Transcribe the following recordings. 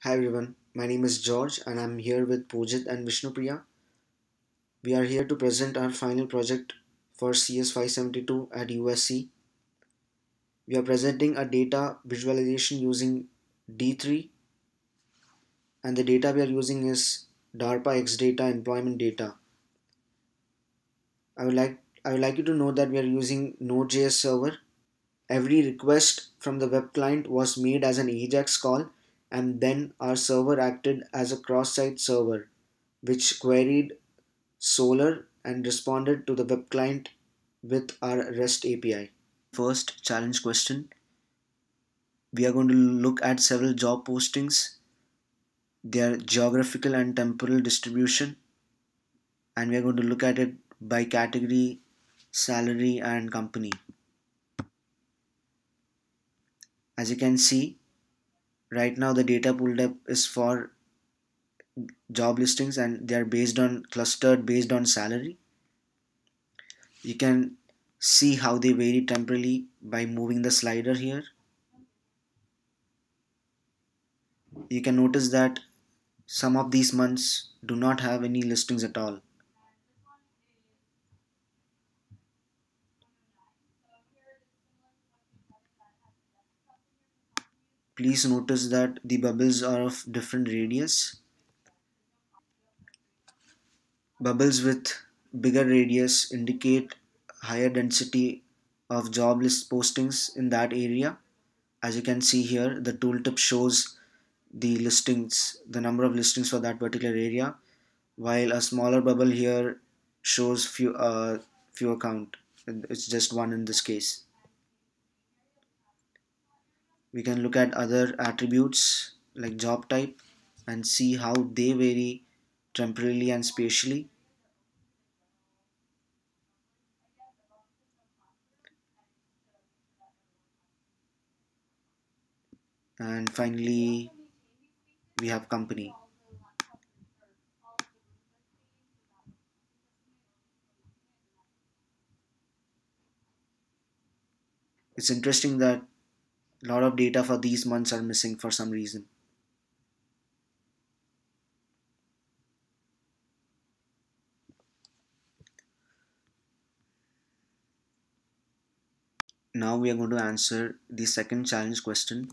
Hi everyone, my name is George and I'm here with Poojit and Vishnu Priya. We are here to present our final project for CS 572 at USC. We are presenting a data visualization using D3, and the data we are using is DARPA X data employment data. I would like I would like you to know that we are using node.js server. Every request from the web client was made as an AJAX call, and then our server acted as a cross-site server which queried Solar and responded to the web client with our REST API. First challenge question, we are going to look at several job postings, their geographical and temporal distribution, and we are going to look at it by category, salary, and company. As you can see, right now the data pulled up is for job listings and they are based on clustered based on salary. You can see how they vary temporally by moving the slider here. You can notice that some of these months do not have any listings at all. Please notice that the bubbles are of different radius. Bubbles with bigger radius indicate higher density of job list postings in that area. As you can see here, the tooltip shows the listings, the number of listings for that particular area, while a smaller bubble here shows fewer count. It's just one in this case. We can look at other attributes like job type and see how they vary temporally and spatially. And finally, we have company. It's interesting that a lot of data for these months are missing for some reason. Now we are going to answer the second challenge question.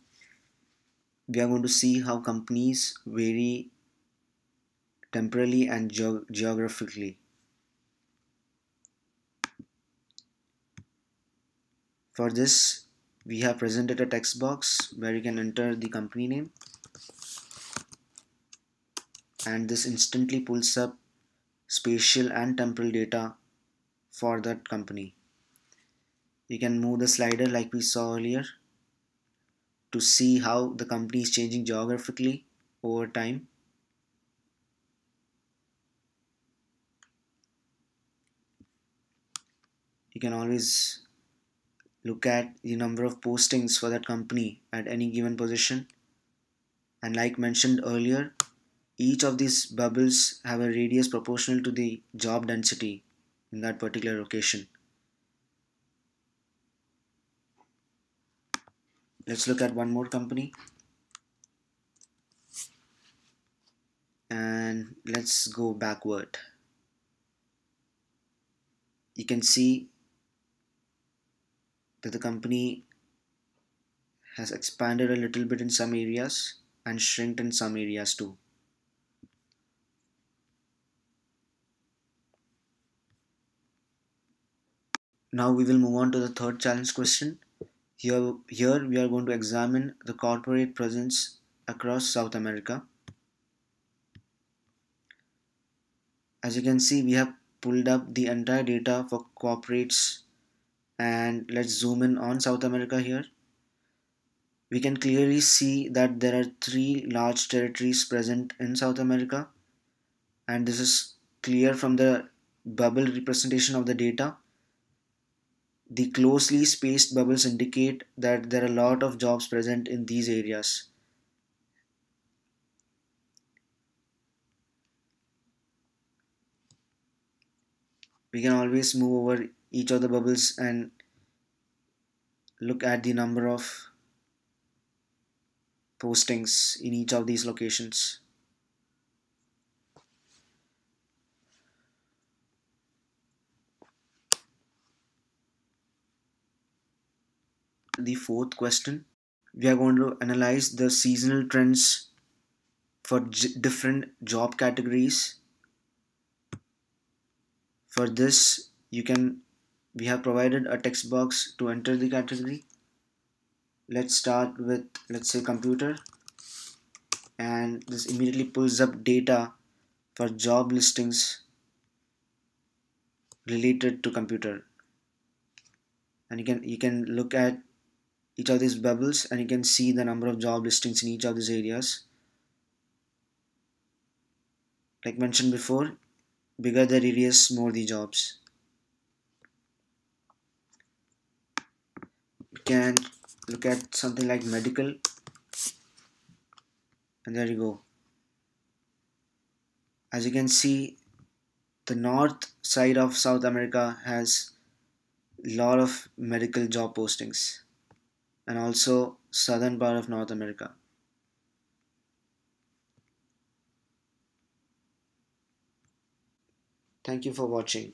We are going to see how companies vary temporally and geographically. For this, we have presented a text box where you can enter the company name, and this instantly pulls up spatial and temporal data for that company. You can move the slider like we saw earlier to see how the company is changing geographically over time. You can always look at the number of postings for that company at any given position. And like mentioned earlier, each of these bubbles have a radius proportional to the job density in that particular location. Let's look at one more company and let's go backward. You can see that the company has expanded a little bit in some areas and shrinked in some areas too. Now we will move on to the third challenge question. Here we are going to examine the corporate presence across South America. As you can see, we have pulled up the entire data for corporates, and let's zoom in on South America here. We can clearly see that there are three large territories present in South America, and this is clear from the bubble representation of the data. The closely spaced bubbles indicate that there are a lot of jobs present in these areas. We can always move over each of the bubbles and look at the number of postings in each of these locations. The fourth question, we are going to analyze the seasonal trends for different job categories. For this, we have provided a text box to enter the category. Let's start with, let's say, computer, and this immediately pulls up data for job listings related to computer. And you can look at each of these bubbles, and you can see the number of job listings in each of these areas. Like mentioned before, bigger the radius, more the jobs. We can look at something like medical, and there you go. As you can see, the north side of South America has a lot of medical job postings, and also southern part of North America. Thank you for watching.